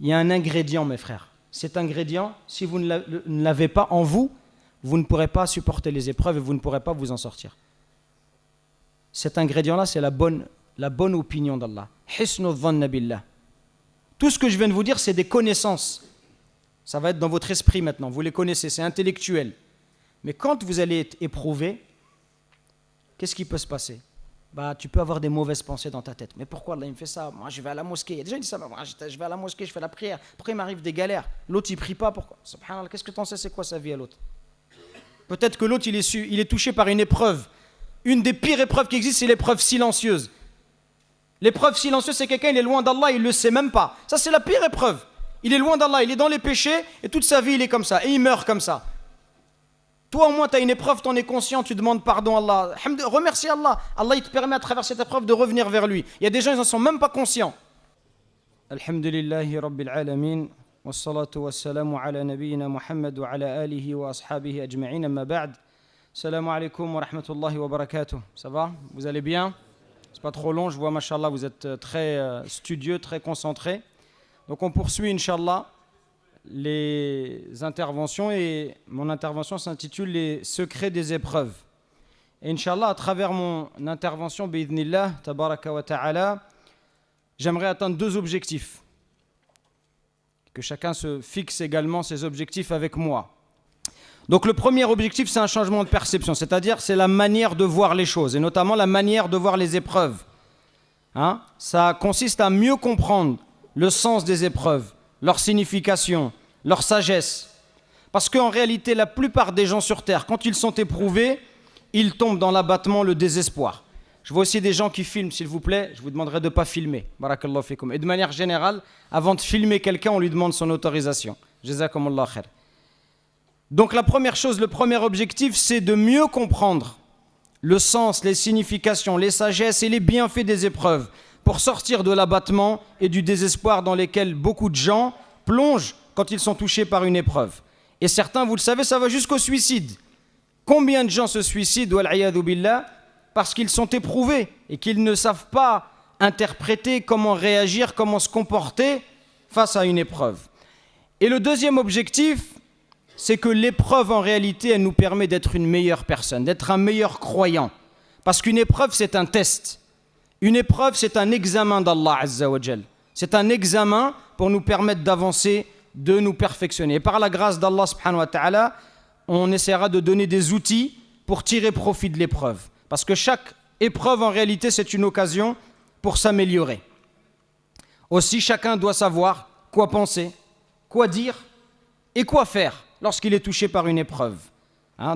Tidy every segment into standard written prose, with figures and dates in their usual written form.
il y a un ingrédient, mes frères. Cet ingrédient, si vous ne l'avez pas en vous, vous ne pourrez pas supporter les épreuves et vous ne pourrez pas vous en sortir. Cet ingrédient-là, c'est la bonne opinion d'Allah. Hisnu dhanna billah. Tout ce que je viens de vous dire, c'est des connaissances. Ça va être dans votre esprit maintenant, vous les connaissez, c'est intellectuel. Mais quand vous allez être éprouvé, qu'est-ce qui peut se passer? Tu peux avoir des mauvaises pensées dans ta tête. Mais pourquoi Allah il me fait ça? Moi je vais à la mosquée. Il y a déjà dit ça, moi je vais à la mosquée, je fais la prière. Pourquoi il m'arrive des galères? L'autre il prie pas, pourquoi? Subhanallah, qu'est-ce que tu en sais, c'est quoi sa vie à l'autre? Peut-être que l'autre il est touché par une épreuve. Une des pires épreuves qui existent, c'est l'épreuve silencieuse. L'épreuve silencieuse, c'est quelqu'un, il est loin d'Allah, il ne le sait même pas. Ça, c'est la pire épreuve. Il est loin d'Allah, il est dans les péchés, et toute sa vie, il est comme ça, et il meurt comme ça. Toi, au moins, tu as une épreuve, tu en es conscient, tu demandes pardon à Allah. Remercie Allah. Allah, il te permet à travers cette épreuve de revenir vers lui. Il y a des gens, ils n'en sont même pas conscients. Alhamdulillahi Rabbil Alamin. Wassalatu wassalamu ala nabiyyina Muhammad wa ala alihi wa ashabihi ajma'in. Amma ba'd. Salam alaikum wa rahmatullahi wa barakatuh. Ça va? Vous allez bien? C'est pas trop long, je vois, mashallah, vous êtes très studieux, très concentré. Donc on poursuit, inshallah, les interventions et mon intervention s'intitule Les secrets des épreuves. Et inshallah, à travers mon intervention, bi'idhnillah, tabaraka wa ta'ala, j'aimerais atteindre deux objectifs. Que chacun se fixe également ses objectifs avec moi. Donc le premier objectif, c'est un changement de perception, c'est-à-dire c'est la manière de voir les choses, et notamment la manière de voir les épreuves. Ça consiste à mieux comprendre le sens des épreuves, leur signification, leur sagesse. Parce qu'en réalité, la plupart des gens sur Terre, quand ils sont éprouvés, ils tombent dans l'abattement, le désespoir. Je vois aussi des gens qui filment, s'il vous plaît, je vous demanderai de ne pas filmer. Barakallahu fikum. Et de manière générale, avant de filmer quelqu'un, on lui demande son autorisation. Jazakumullah khair. Donc la première chose, le premier objectif, c'est de mieux comprendre le sens, les significations, les sagesses et les bienfaits des épreuves pour sortir de l'abattement et du désespoir dans lesquels beaucoup de gens plongent quand ils sont touchés par une épreuve. Et certains, vous le savez, ça va jusqu'au suicide. Combien de gens se suicident, wal-'iyadhu billah, parce qu'ils sont éprouvés et qu'ils ne savent pas interpréter comment réagir, comment se comporter face à une épreuve. Et le deuxième objectif, c'est que l'épreuve, en réalité, elle nous permet d'être une meilleure personne, d'être un meilleur croyant. Parce qu'une épreuve, c'est un test. Une épreuve, c'est un examen d'Allah Azza wa Jal. C'est un examen pour nous permettre d'avancer, de nous perfectionner. Et par la grâce d'Allah subhanahu wa ta'ala, on essaiera de donner des outils pour tirer profit de l'épreuve. Parce que chaque épreuve, en réalité, c'est une occasion pour s'améliorer. Aussi, chacun doit savoir quoi penser, quoi dire et quoi faire lorsqu'il est touché par une épreuve.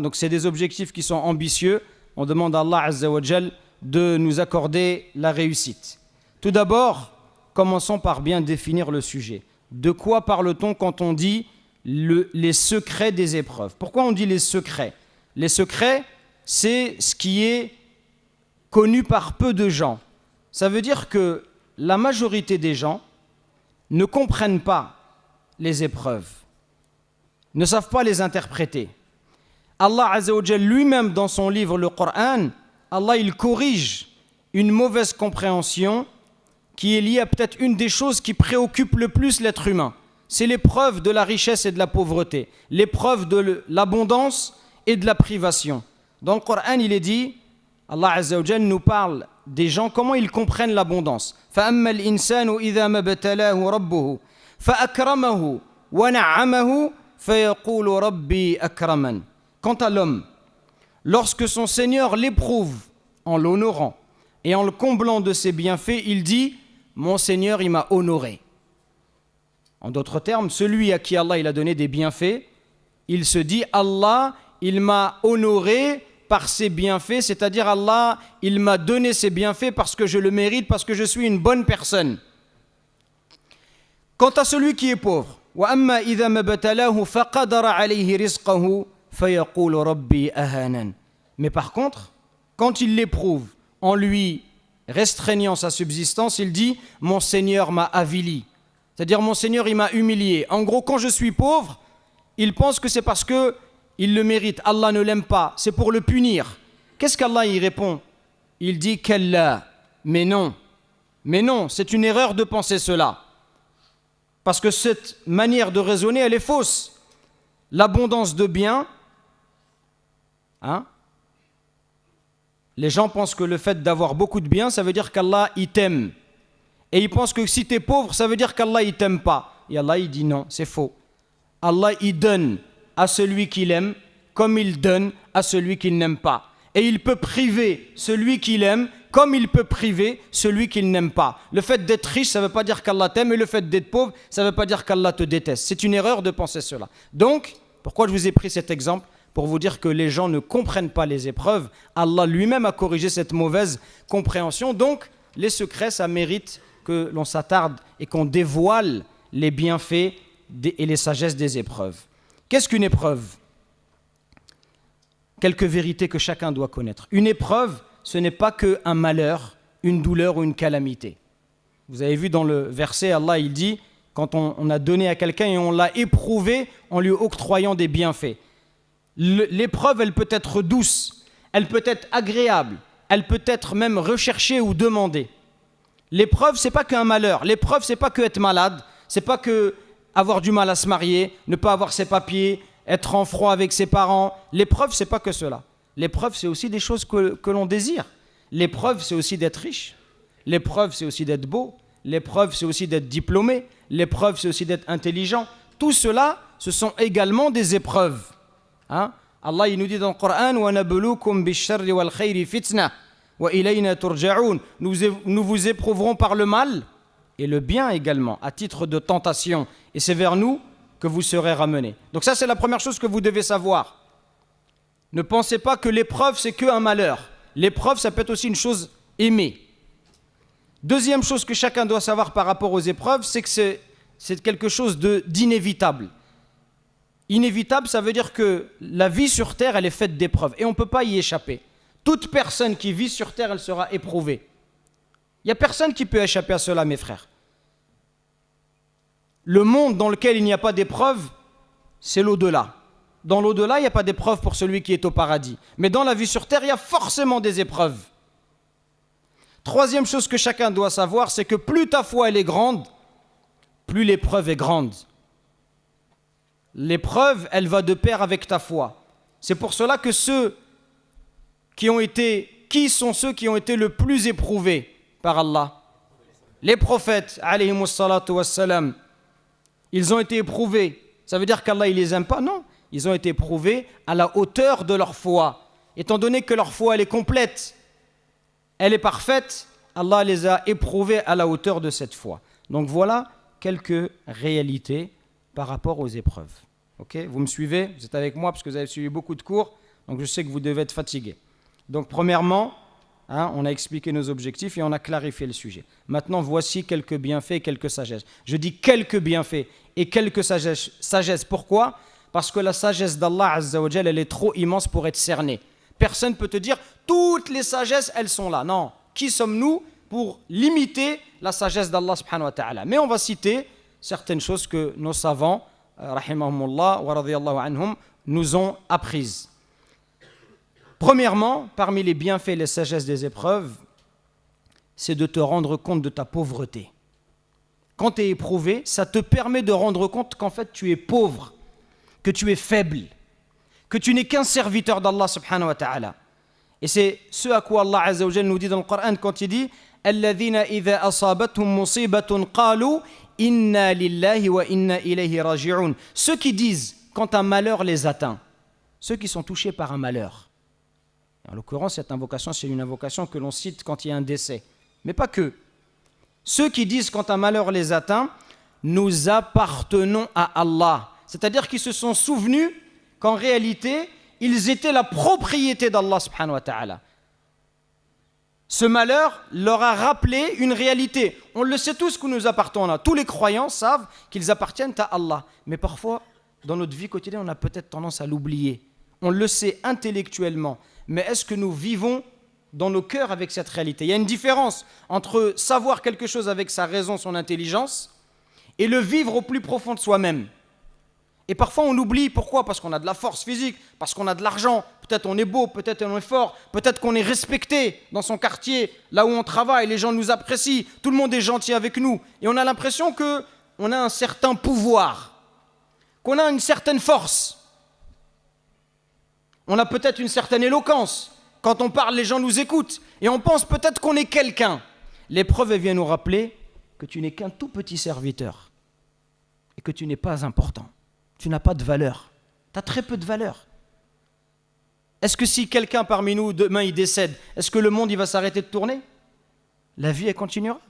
Donc c'est des objectifs qui sont ambitieux. On demande à Allah Azza wa Jal de nous accorder la réussite. Tout d'abord, commençons par bien définir le sujet. De quoi parle-t-on quand on dit les secrets des épreuves? Pourquoi on dit les secrets? Les secrets, c'est ce qui est connu par peu de gens. Ça veut dire que la majorité des gens ne comprennent pas les épreuves, ne savent pas les interpréter. Allah Azza wa Jal lui-même dans son livre, le Coran, Allah il corrige une mauvaise compréhension qui est liée à peut-être une des choses qui préoccupe le plus l'être humain. C'est l'épreuve de la richesse et de la pauvreté, l'épreuve de l'abondance et de la privation. Dans le Coran, il est dit, Allah Azza wa Jal nous parle des gens, comment ils comprennent l'abondance. فَأَمَّا الْإِنسَانُ إِذَا مَبْتَلَاهُ رَبُّهُ فَأَكْرَمَهُ وَنَعَّمَهُ فَيَقُولُ رَبِّي أَكْرَمَنِ. Quant à l'homme, lorsque son Seigneur l'éprouve en l'honorant et en le comblant de ses bienfaits, il dit « Mon Seigneur, il m'a honoré ». En d'autres termes, celui à qui Allah il a donné des bienfaits, il se dit « Allah, il m'a honoré par ses bienfaits », c'est-à-dire Allah, il m'a donné ses bienfaits parce que je le mérite, parce que je suis une bonne personne. Quant à celui qui est pauvre, وَأَمَّا إِذَا مَبْتَلَاهُ فَقَدَرَ عَلَيْهِ رِزْقَهُ فَيَقُولُ رَبِّي أَهَانَنِ. Mais par contre, quand il l'éprouve en lui restreignant sa subsistance, il dit « Mon Seigneur m'a avili ». C'est-à-dire « Mon Seigneur, il m'a humilié ». En gros, quand je suis pauvre, il pense que c'est parce qu'il le mérite. Allah ne l'aime pas, c'est pour le punir. Qu'est-ce qu'Allah y répond? Il dit « Kalla ». Mais non, c'est une erreur de penser cela. Parce que cette manière de raisonner, elle est fausse. L'abondance de biens, les gens pensent que le fait d'avoir beaucoup de biens, ça veut dire qu'Allah, il t'aime. Et ils pensent que si tu es pauvre, ça veut dire qu'Allah, il t'aime pas. Et Allah, il dit non, c'est faux. Allah, il donne à celui qu'il aime, comme il donne à celui qu'il n'aime pas. Et il peut priver celui qu'il aime, comme il peut priver celui qu'il n'aime pas. Le fait d'être riche, ça ne veut pas dire qu'Allah t'aime, et le fait d'être pauvre, ça ne veut pas dire qu'Allah te déteste. C'est une erreur de penser cela. Donc, pourquoi je vous ai pris cet exemple ? Pour vous dire que les gens ne comprennent pas les épreuves. Allah lui-même a corrigé cette mauvaise compréhension. Donc, les secrets, ça mérite que l'on s'attarde et qu'on dévoile les bienfaits et les sagesses des épreuves. Qu'est-ce qu'une épreuve ? Quelques vérités que chacun doit connaître. Une épreuve, ce n'est pas qu'un malheur, une douleur ou une calamité. Vous avez vu dans le verset, Allah il dit, quand on a donné à quelqu'un et on l'a éprouvé en lui octroyant des bienfaits. L'épreuve, elle peut être douce, elle peut être agréable, elle peut être même recherchée ou demandée. L'épreuve, c'est pas qu'un malheur. L'épreuve, c'est pas que être malade, c'est pas que avoir du mal à se marier, ne pas avoir ses papiers, être en froid avec ses parents. L'épreuve, c'est pas que cela. L'épreuve, c'est aussi des choses que l'on désire. L'épreuve, c'est aussi d'être riche. L'épreuve, c'est aussi d'être beau. L'épreuve, c'est aussi d'être diplômé. L'épreuve, c'est aussi d'être intelligent. Tout cela, ce sont également des épreuves. Allah, il nous dit dans le Coran, وَنَبْلُوكُمْ بِالشَّرِّ وَالْخَيْرِ فِتْنَةً وَإِلَيْنَا تُرْجَعُونَ. Nous vous éprouverons par le mal et le bien également, à titre de tentation. Et c'est vers nous que vous serez ramenés. Donc ça, c'est la première chose que vous devez savoir. Ne pensez pas que l'épreuve, c'est qu'un malheur. L'épreuve, ça peut être aussi une chose aimée. Deuxième chose que chacun doit savoir par rapport aux épreuves, c'est que c'est quelque chose d'inévitable. Inévitable, ça veut dire que la vie sur Terre, elle est faite d'épreuves. Et on ne peut pas y échapper. Toute personne qui vit sur Terre, elle sera éprouvée. Il n'y a personne qui peut échapper à cela, mes frères. Le monde dans lequel il n'y a pas d'épreuve, c'est l'au-delà. Dans l'au-delà, il n'y a pas d'épreuve pour celui qui est au paradis. Mais dans la vie sur Terre, il y a forcément des épreuves. Troisième chose que chacun doit savoir, c'est que plus ta foi elle est grande, plus l'épreuve est grande. L'épreuve, elle va de pair avec ta foi. C'est pour cela que qui sont ceux qui ont été le plus éprouvés par Allah ? Les prophètes, alayhimus salatu wassalam, ils ont été éprouvés. Ça veut dire qu'Allah, il les aime pas ? Non. Ils ont été éprouvés à la hauteur de leur foi. Étant donné que leur foi, elle est complète, elle est parfaite, Allah les a éprouvés à la hauteur de cette foi. Donc voilà quelques réalités par rapport aux épreuves. Okay ? Vous me suivez ? Vous êtes avec moi parce que vous avez suivi beaucoup de cours, donc je sais que vous devez être fatigués. Donc premièrement, on a expliqué nos objectifs et on a clarifié le sujet. Maintenant, voici quelques bienfaits et quelques sagesses. Je dis quelques bienfaits et quelques sagesses. Pourquoi ? Parce que la sagesse d'Allah Azza wa Jal, elle est trop immense pour être cernée. Personne ne peut te dire, toutes les sagesses, elles sont là. Non. Qui sommes-nous pour limiter la sagesse d'Allah subhanahu wa ta'ala ? Mais on va citer certaines choses que nos savants, rahimahumullah wa radiyallahu anhum, nous ont apprises. Premièrement, parmi les bienfaits et les sagesses des épreuves, c'est de te rendre compte de ta pauvreté. Quand tu es éprouvé, ça te permet de rendre compte qu'en fait tu es pauvre, que tu es faible, que tu n'es qu'un serviteur d'Allah subhanahu wa ta'ala. Et c'est ce à quoi Allah Azza wa Jalla nous dit dans le Coran quand il dit « Alladhina idha asabathum musibatun qalu inna lillahi wa inna ilayhi raji'un » Ceux qui disent quand un malheur les atteint, ceux qui sont touchés par un malheur. En l'occurrence, cette invocation, c'est une invocation que l'on cite quand il y a un décès. Mais pas que. Ceux qui disent quand un malheur les atteint, nous appartenons à Allah. C'est-à-dire qu'ils se sont souvenus qu'en réalité, ils étaient la propriété d'Allah subhanahu wa ta'ala. Ce malheur leur a rappelé une réalité. On le sait tous que nous appartenons à. Tous les croyants savent qu'ils appartiennent à Allah. Mais parfois, dans notre vie quotidienne, on a peut-être tendance à l'oublier. On le sait intellectuellement. Mais est-ce que nous vivons dans nos cœurs avec cette réalité ? Il y a une différence entre savoir quelque chose avec sa raison, son intelligence, et le vivre au plus profond de soi-même. Et parfois on oublie, pourquoi ? Parce qu'on a de la force physique, parce qu'on a de l'argent, peut-être on est beau, peut-être on est fort, peut-être qu'on est respecté dans son quartier, là où on travaille, les gens nous apprécient, tout le monde est gentil avec nous. Et on a l'impression que on a un certain pouvoir, qu'on a une certaine force, on a peut-être une certaine éloquence. Quand on parle, les gens nous écoutent. Et on pense peut-être qu'on est quelqu'un. L'épreuve, elle vient nous rappeler que tu n'es qu'un tout petit serviteur. Et que tu n'es pas important. Tu n'as pas de valeur. Tu as très peu de valeur. Est-ce que si quelqu'un parmi nous, demain, il décède, est-ce que le monde, il va s'arrêter de tourner? La vie, elle continuera.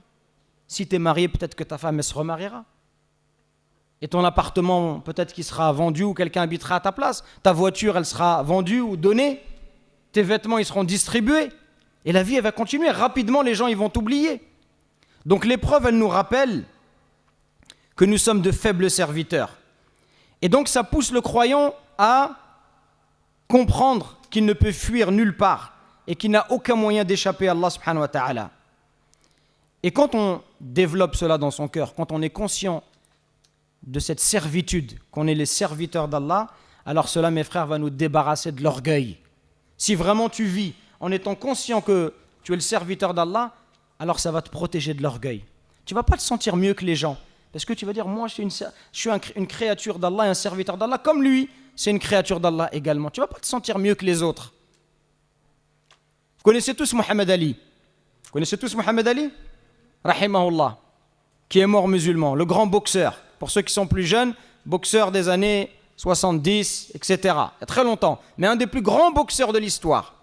Si tu es marié, peut-être que ta femme, elle se remariera. Et ton appartement, peut-être qu'il sera vendu ou quelqu'un habitera à ta place. Ta voiture, elle sera vendue ou donnée. Tes vêtements, ils seront distribués. Et la vie, elle va continuer. Rapidement, les gens, ils vont t'oublier. Donc l'épreuve, elle nous rappelle que nous sommes de faibles serviteurs. Et donc ça pousse le croyant à comprendre qu'il ne peut fuir nulle part et qu'il n'a aucun moyen d'échapper à Allah subhanahu wa ta'ala. Et quand on développe cela dans son cœur, quand on est conscient de cette servitude, qu'on est les serviteurs d'Allah, alors cela, mes frères, va nous débarrasser de l'orgueil. Si vraiment tu vis en étant conscient que tu es le serviteur d'Allah, alors ça va te protéger de l'orgueil. Tu ne vas pas te sentir mieux que les gens, parce que tu vas dire, moi je suis une créature d'Allah et un serviteur d'Allah, comme lui, c'est une créature d'Allah également. Tu ne vas pas te sentir mieux que les autres. Vous connaissez tous Mohamed Ali? Vous connaissez tous Mohamed Ali? Rahimahullah, qui est mort musulman, le grand boxeur. Pour ceux qui sont plus jeunes, boxeur des années 70, etc. Il y a très longtemps, mais un des plus grands boxeurs de l'histoire.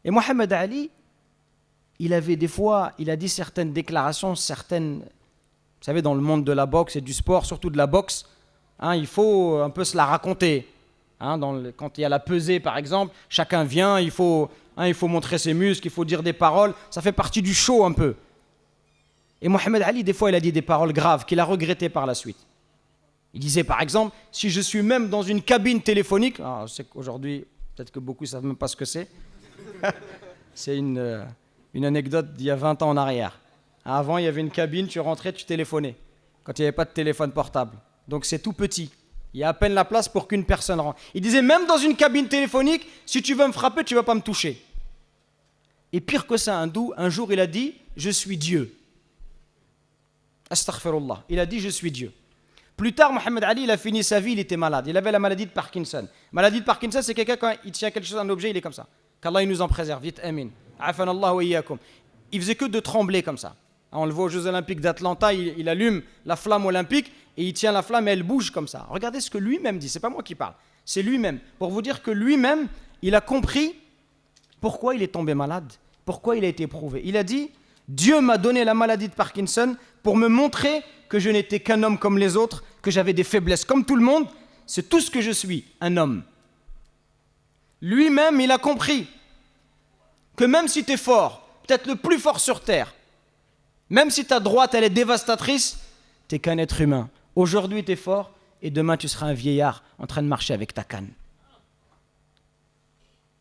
Et Mohamed Ali, il avait des fois, il a dit certaines déclarations, vous savez, dans le monde de la boxe et du sport, surtout de la boxe, il faut un peu se la raconter. Quand il y a la pesée, par exemple, chacun vient, il faut montrer ses muscles, il faut dire des paroles, ça fait partie du show un peu. Et Mohamed Ali, des fois, il a dit des paroles graves qu'il a regrettées par la suite. Il disait, par exemple, si je suis même dans une cabine téléphonique, je sais qu'aujourd'hui, peut-être que beaucoup ne savent même pas ce que c'est. C'est une anecdote d'il y a 20 ans en arrière. Avant, il y avait une cabine, tu rentrais, tu téléphonais, quand il n'y avait pas de téléphone portable. Donc c'est tout petit. Il y a à peine la place pour qu'une personne rentre. Il disait, même dans une cabine téléphonique, si tu veux me frapper, tu ne vas pas me toucher. Et pire que ça, un jour, il a dit, je suis Dieu. Astaghfirullah. Il a dit, je suis Dieu. Plus tard, Mohamed Ali, il a fini sa vie, il était malade. Il avait la maladie de Parkinson. Maladie de Parkinson, c'est quelqu'un, quand il tient quelque chose, un objet, il est comme ça. Qu'Allah il nous en préserve. Vite, amin. Afanallah wa iyyakum. Il faisait que de trembler comme ça. On le voit aux Jeux Olympiques d'Atlanta, il allume la flamme olympique et il tient la flamme et elle bouge comme ça. Regardez ce que lui-même dit, c'est pas moi qui parle, c'est lui-même. Pour vous dire que lui-même, il a compris pourquoi il est tombé malade, pourquoi il a été éprouvé. Il a dit, Dieu m'a donné la maladie de Parkinson pour me montrer que je n'étais qu'un homme comme les autres, que j'avais des faiblesses comme tout le monde, c'est tout ce que je suis, un homme. Lui-même, il a compris que même si tu es fort, peut-être le plus fort sur terre, même si ta droite, elle est dévastatrice, tu n'es qu'un être humain. Aujourd'hui, tu es fort et demain, tu seras un vieillard en train de marcher avec ta canne.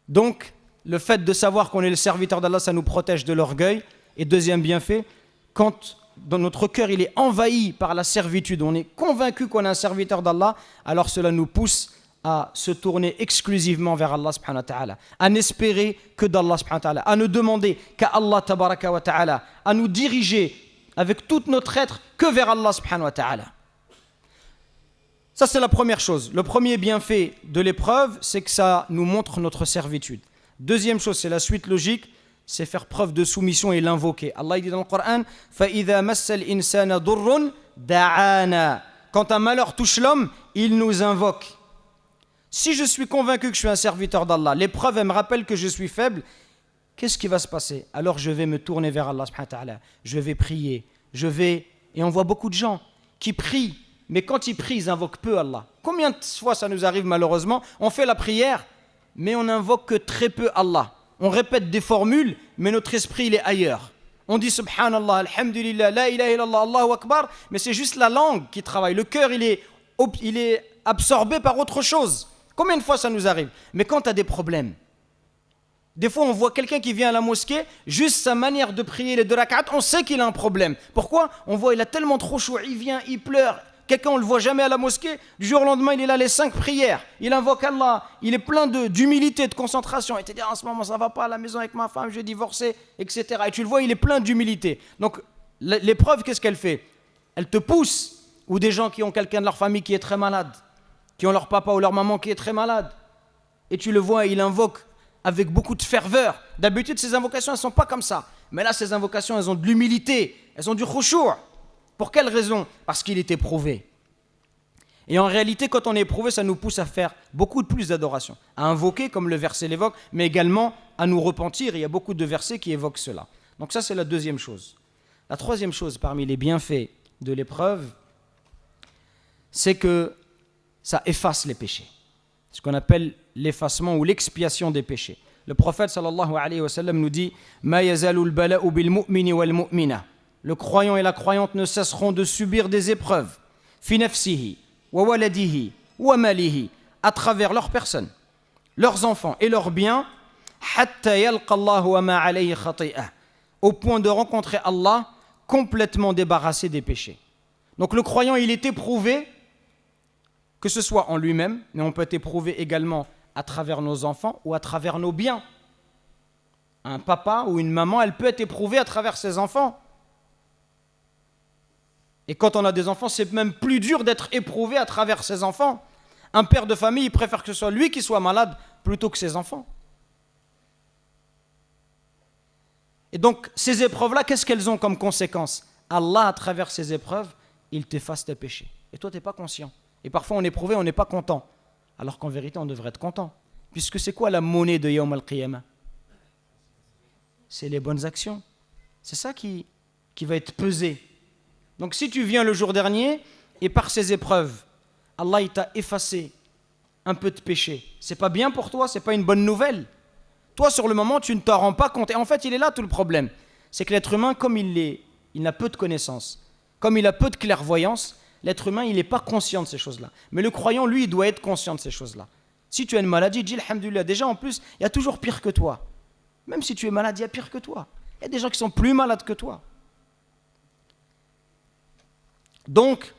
Donc, le fait de savoir qu'on est le serviteur d'Allah, ça nous protège de l'orgueil. Et deuxième bienfait, quand dans notre cœur, il est envahi par la servitude, on est convaincu qu'on est un serviteur d'Allah, alors cela nous pousse à se tourner exclusivement vers Allah subhanahu wa ta'ala, à n'espérer que d'Allah subhanahu wa ta'ala, à ne demander qu'à Allah tabaraka wa ta'ala, à nous diriger avec tout notre être que vers Allah subhanahu wa ta'ala. Ça, c'est la première chose. Le premier bienfait de l'épreuve, c'est que ça nous montre notre servitude. Deuxième chose, c'est la suite logique, c'est faire preuve de soumission et l'invoquer. Allah dit dans le Coran, فَإِذَا مَسَّ الْإِنسَانَ ضُرٌّ دَعَانَا. Quand un malheur touche l'homme, il nous invoque. Si je suis convaincu que je suis un serviteur d'Allah, l'épreuve, elle me rappelle que je suis faible, qu'est-ce qui va se passer? Alors je vais me tourner vers Allah subhanahu wa ta'ala. Je vais prier, et on voit beaucoup de gens qui prient, mais quand ils prient, ils invoquent peu Allah. Combien de fois ça nous arrive malheureusement? On fait la prière, mais on n'invoque que très peu Allah. On répète des formules, mais notre esprit, il est ailleurs. On dit subhanallah, alhamdulillah, la ilaha illallah, Allahu akbar, mais c'est juste la langue qui travaille. Le cœur, il est absorbé par autre chose. Combien de fois ça nous arrive? Mais quand tu as des problèmes, des fois on voit quelqu'un qui vient à la mosquée, juste sa manière de prier les 2 rak'at, on sait qu'il a un problème. Pourquoi? On voit, il a tellement trop chaud, il vient, il pleure. Quelqu'un, on ne le voit jamais à la mosquée, du jour au lendemain, il est là les 5 prières, il invoque Allah, il est plein d'humilité, de concentration. Et tu dis, en ce moment, ça ne va pas à la maison avec ma femme, j'ai divorcé, etc. Et tu le vois, il est plein d'humilité. Donc, l'épreuve, qu'est-ce qu'elle fait? Elle te pousse ou des gens qui ont quelqu'un de leur famille qui est très malade, qui ont leur papa ou leur maman qui est très malade, et tu le vois, il invoque avec beaucoup de ferveur. D'habitude, ces invocations, elles ne sont pas comme ça. Mais là, ces invocations, elles ont de l'humilité, elles ont du khushu'. Pour quelle raison? Parce qu'il est éprouvé. Et en réalité, quand on est éprouvé, ça nous pousse à faire beaucoup plus d'adoration, à invoquer, comme le verset l'évoque, mais également à nous repentir. Il y a beaucoup de versets qui évoquent cela. Donc ça, c'est la deuxième chose. La troisième chose parmi les bienfaits de l'épreuve, c'est que ça efface les péchés. Ce qu'on appelle l'effacement ou l'expiation des péchés. Le prophète sallallahu alayhi wa sallam nous dit Ma yazalul bala'u bil mu'mini wal mu'mina. Le croyant et la croyante ne cesseront de subir des épreuves. Fi nafsihi wa waladihi wa malihi, à travers leur personne, leurs enfants et leurs biens, hatta yalqa Allahu wa ma alayhi khati'ah, au point de rencontrer Allah complètement débarrassé des péchés. Donc le croyant, il est éprouvé, que ce soit en lui-même, mais on peut être éprouvé également à travers nos enfants ou à travers nos biens. Un papa ou une maman, elle peut être éprouvée à travers ses enfants. Et quand on a des enfants, c'est même plus dur d'être éprouvé à travers ses enfants. Un père de famille, il préfère que ce soit lui qui soit malade plutôt que ses enfants. Et donc, ces épreuves-là, qu'est-ce qu'elles ont comme conséquence? Allah, à travers ces épreuves, il t'efface tes péchés. Et toi, tu n'es pas conscient. Et parfois, on est éprouvé, on n'est pas content. Alors qu'en vérité, on devrait être content. Puisque c'est quoi la monnaie de Yawm al-Qiyamah? C'est les bonnes actions. C'est ça qui va être pesé. Donc si tu viens le jour dernier, et par ces épreuves, Allah il t'a effacé un peu de péché, c'est pas bien pour toi, c'est pas une bonne nouvelle. Toi, sur le moment, tu ne t'en rends pas compte. Et en fait, il est là tout le problème. C'est que l'être humain, comme il n'a peu de connaissances, comme il a peu de clairvoyance, l'être humain, il n'est pas conscient de ces choses-là. Mais le croyant, lui, il doit être conscient de ces choses-là. Si tu as une maladie, dis alhamdoulilah. Déjà, en plus, il y a toujours pire que toi. Même si tu es malade, il y a pire que toi. Il y a des gens qui sont plus malades que toi. Donc,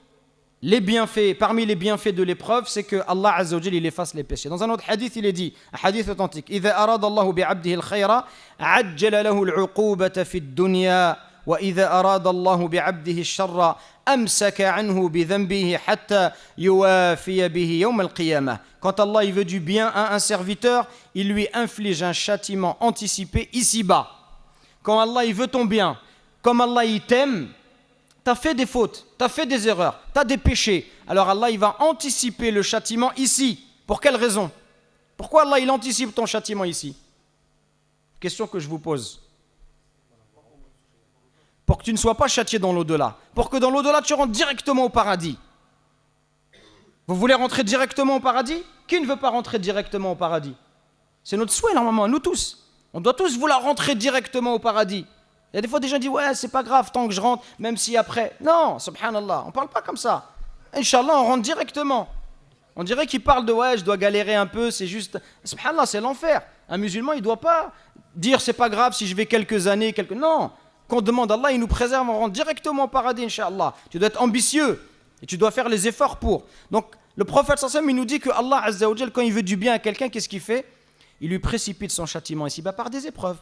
les bienfaits, parmi les bienfaits de l'épreuve, c'est que Allah Azza wa Jalla, il efface les péchés. Dans un autre hadith, il est dit, un hadith authentique, إِذَا أَرَادَ اللَّهُ بِعَبْدِهِ الْخَيْرَ عَجَّلَ لَهُ الْعُقُوبَةَ فِي الدُّنْيَا وَإِذَا أَرَادَ اللَّهُ بِعَبْدِهِ الشَّرَّ أَمْسَكَ عَنْهُ بِذَنْبِهِ حَتَّى يُوَافِيَ بِهِ يَوْمَ الْقِيَامَةِ. Quand Allah il veut du bien à un serviteur, il lui inflige un châtiment anticipé ici-bas. Quand Allah il veut ton bien, comme Allah il t'aime, tu as fait des fautes, tu as fait des erreurs, tu as des péchés. Alors Allah, il va anticiper le châtiment ici. Pour quelle raison? Pourquoi Allah, il anticipe ton châtiment ici? Question que je vous pose. Pour que tu ne sois pas châtié dans l'au-delà. Pour que dans l'au-delà, tu rentres directement au paradis. Vous voulez rentrer directement au paradis? Qui ne veut pas rentrer directement au paradis? C'est notre souhait, normalement, nous tous. On doit tous vouloir rentrer directement au paradis. Il y a des fois des gens disent ouais c'est pas grave tant que je rentre même si après. Non, subhanallah, on parle pas comme ça. Inch'Allah on rentre directement. On dirait qu'il parle de ouais je dois galérer un peu, c'est juste. Subhanallah, c'est l'enfer. Un musulman il doit pas dire c'est pas grave si je vais quelques années, Non, qu'on demande à Allah, il nous préserve, on rentre directement au paradis inch'Allah. Tu dois être ambitieux et tu dois faire les efforts pour. Donc le prophète sallallahu alayhi wa sallam il nous dit que Allah Azza wa Jal quand il veut du bien à quelqu'un, qu'est-ce qu'il fait? Il lui précipite son châtiment ici-bas par des épreuves.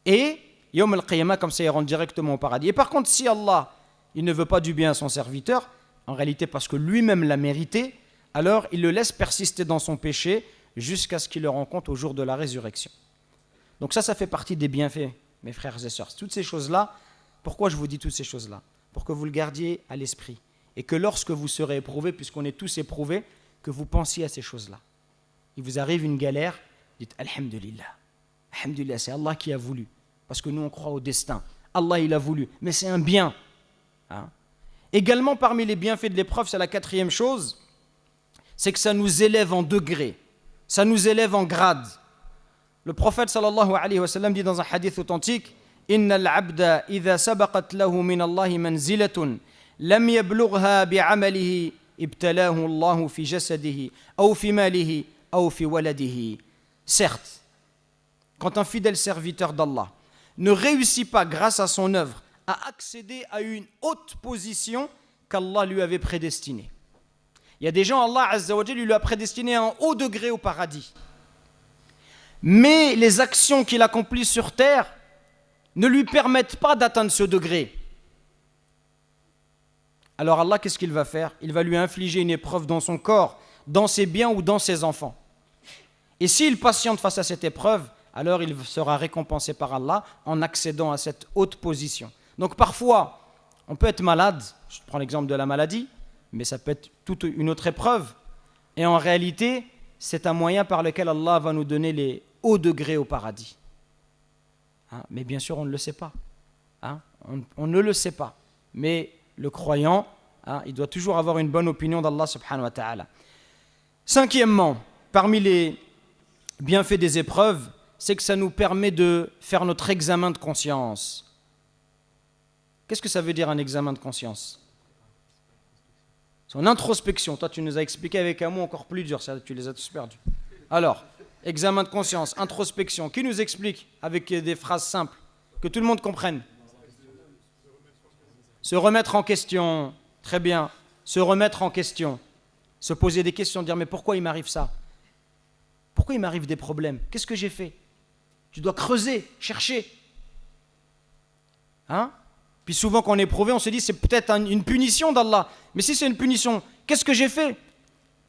Et Yawm al-Qiyamah, comme ça, il rentre directement au paradis. Et par contre, si Allah, il ne veut pas du bien à son serviteur, en réalité parce que lui-même l'a mérité, alors il le laisse persister dans son péché jusqu'à ce qu'il le rencontre au jour de la résurrection. Donc ça fait partie des bienfaits, mes frères et sœurs. Toutes ces choses-là, pourquoi je vous dis toutes ces choses-là? Pour que vous le gardiez à l'esprit. Et que lorsque vous serez éprouvés, puisqu'on est tous éprouvés, que vous pensiez à ces choses-là. Il vous arrive une galère, dites Alhamdulillah. Alhamdulillah, c'est Allah qui a voulu. Parce que nous, on croit au destin. Allah, il a voulu. Mais c'est un bien. Hein? Également, parmi les bienfaits de l'épreuve, c'est la quatrième chose, c'est que ça nous élève en degrés. Ça nous élève en grade. Le prophète, sallallahu alayhi wa sallam, dit dans un hadith authentique, « Inna al-abda, idha sabaqat lahu min Allahi manzilatun, lam yablugha bi'amalihi, ibtalahu Allahu fi jasadihi, ou fi malihi, ou fi waladihi. » Certes, quand un fidèle serviteur d'Allah ne réussit pas grâce à son œuvre à accéder à une haute position qu'Allah lui avait prédestinée. Il y a des gens, Allah Azza wa Jalla lui a prédestiné un haut degré au paradis. Mais les actions qu'il accomplit sur terre ne lui permettent pas d'atteindre ce degré. alors Allah, qu'est-ce qu'il va faire? Il va lui infliger une épreuve dans son corps, dans ses biens ou dans ses enfants. Et s'il patiente face à cette épreuve, alors il sera récompensé par Allah en accédant à cette haute position. Donc parfois, on peut être malade, je prends l'exemple de la maladie, mais ça peut être toute une autre épreuve. Et en réalité, c'est un moyen par lequel Allah va nous donner les hauts degrés au paradis. Mais bien sûr, on ne le sait pas. On ne le sait pas. Mais le croyant, il doit toujours avoir une bonne opinion d'Allah subhanahu wa ta'ala. Cinquièmement, parmi les bienfaits des épreuves, c'est que ça nous permet de faire notre examen de conscience. Qu'est-ce que ça veut dire un examen de conscience? Son introspection. Toi, tu nous as expliqué avec un mot encore plus dur, ça, tu les as tous perdus. Alors, examen de conscience, introspection. Qui nous explique avec des phrases simples, que tout le monde comprenne? Se remettre en question, très bien. Se remettre en question. Se poser des questions, dire mais pourquoi il m'arrive ça? Pourquoi il m'arrive des problèmes? Qu'est-ce que j'ai fait? Tu dois creuser, chercher. Puis souvent quand on est éprouvé, on se dit c'est peut-être une punition d'Allah. Mais si c'est une punition, qu'est-ce que j'ai fait?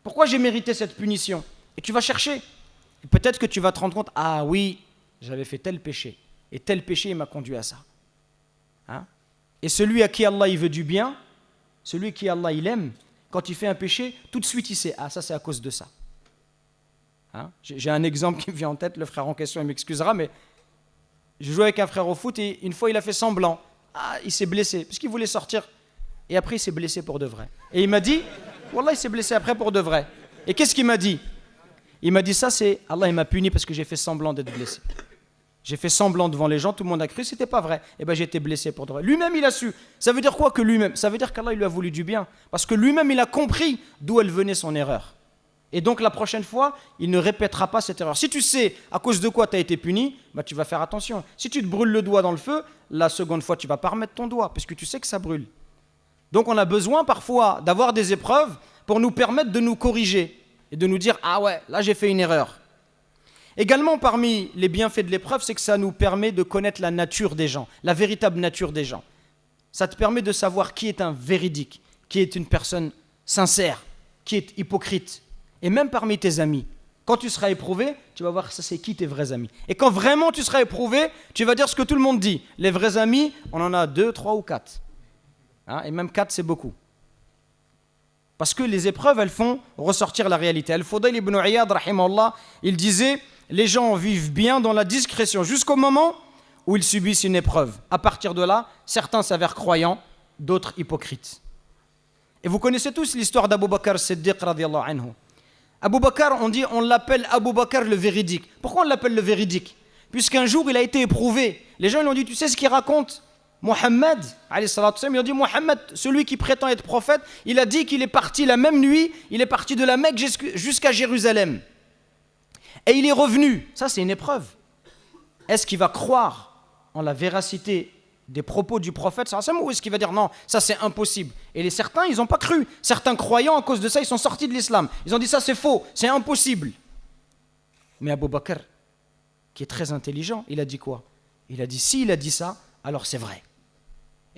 Pourquoi j'ai mérité cette punition? Et tu vas chercher. Et peut-être que tu vas te rendre compte, ah oui, j'avais fait tel péché. Et tel péché il m'a conduit à ça. Et celui à qui Allah il veut du bien, celui qui Allah il aime, quand il fait un péché, tout de suite il sait, ah ça c'est à cause de ça. J'ai un exemple qui me vient en tête, le frère en question il m'excusera, mais je jouais avec un frère au foot et une fois il a fait semblant. Il s'est blessé, parce qu'il voulait sortir. Et après il s'est blessé pour de vrai. Et il m'a dit, Wallah il s'est blessé après pour de vrai. Et qu'est-ce qu'il m'a dit? Il m'a dit ça c'est, Allah il m'a puni parce que j'ai fait semblant d'être blessé. J'ai fait semblant devant les gens, tout le monde a cru, c'était pas vrai. Et j'ai été blessé pour de vrai. Lui-même, il a su. Ça veut dire quoi que lui-même? Ça veut dire qu'Allah, il lui a voulu du bien. Parce que lui-même, il a compris d'où elle venait son erreur. Et donc, la prochaine fois, il ne répétera pas cette erreur. Si tu sais à cause de quoi tu as été puni, tu vas faire attention. Si tu te brûles le doigt dans le feu, la seconde fois, tu ne vas pas remettre ton doigt, parce que tu sais que ça brûle. Donc, on a besoin parfois d'avoir des épreuves pour nous permettre de nous corriger et de nous dire, ah ouais, là, j'ai fait une erreur. Également, parmi les bienfaits de l'épreuve, c'est que ça nous permet de connaître la nature des gens, la véritable nature des gens. Ça te permet de savoir qui est un véridique, qui est une personne sincère, qui est hypocrite. Et même parmi tes amis, quand tu seras éprouvé, tu vas voir ça c'est qui tes vrais amis. Et quand vraiment tu seras éprouvé, tu vas dire ce que tout le monde dit. Les vrais amis, on en a 2, 3 ou 4. Et même 4, c'est beaucoup. Parce que les épreuves, elles font ressortir la réalité. Al-Fudayl ibn Iyad, rahimahullah, il disait... Les gens vivent bien dans la discrétion jusqu'au moment où ils subissent une épreuve. À partir de là, certains s'avèrent croyants, d'autres hypocrites. Et vous connaissez tous l'histoire d'Abu Bakr Siddiq radiyallahu anhu. Abu Bakr, on l'appelle Abu Bakr le véridique. Pourquoi on l'appelle le véridique? Puisqu'un jour, il a été éprouvé. Les gens lui ont dit, tu sais ce qu'il raconte? Mohammed, ils ont dit, Mohammed, celui qui prétend être prophète, il a dit qu'il est parti la même nuit, il est parti de la Mecque jusqu'à Jérusalem. Et il est revenu. Ça, c'est une épreuve. Est-ce qu'il va croire en la véracité des propos du prophète ou est-ce qu'il va dire non, ça c'est impossible? Et certains, ils n'ont pas cru. Certains croyants, à cause de ça, ils sont sortis de l'islam. Ils ont dit ça c'est faux, c'est impossible. Mais Abu Bakr, qui est très intelligent, il a dit quoi? Il a dit, s'il a dit ça, alors c'est vrai.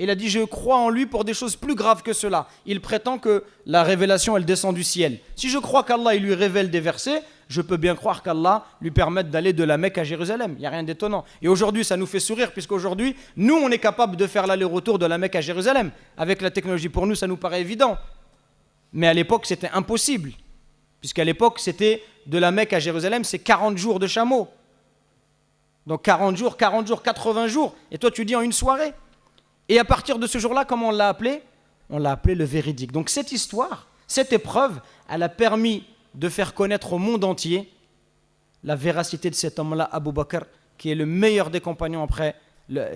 Il a dit, je crois en lui pour des choses plus graves que cela. Il prétend que la révélation, elle descend du ciel. Si je crois qu'Allah, il lui révèle des versets, je peux bien croire qu'Allah lui permette d'aller de la Mecque à Jérusalem. Il n'y a rien d'étonnant. Et aujourd'hui, ça nous fait sourire, puisqu'aujourd'hui, nous, on est capable de faire l'aller-retour de la Mecque à Jérusalem. Avec la technologie, pour nous, ça nous paraît évident. Mais à l'époque, c'était impossible. Puisqu'à l'époque, c'était de la Mecque à Jérusalem, c'est 40 jours de chameau. Donc 40 jours, 80 jours. Et toi, tu dis en une soirée. Et à partir de ce jour-là, comment on l'a appelé? On l'a appelé le véridique. Donc cette histoire, cette épreuve, elle a permis de faire connaître au monde entier la véracité de cet homme-là, Abu Bakr, qui est le meilleur des compagnons après,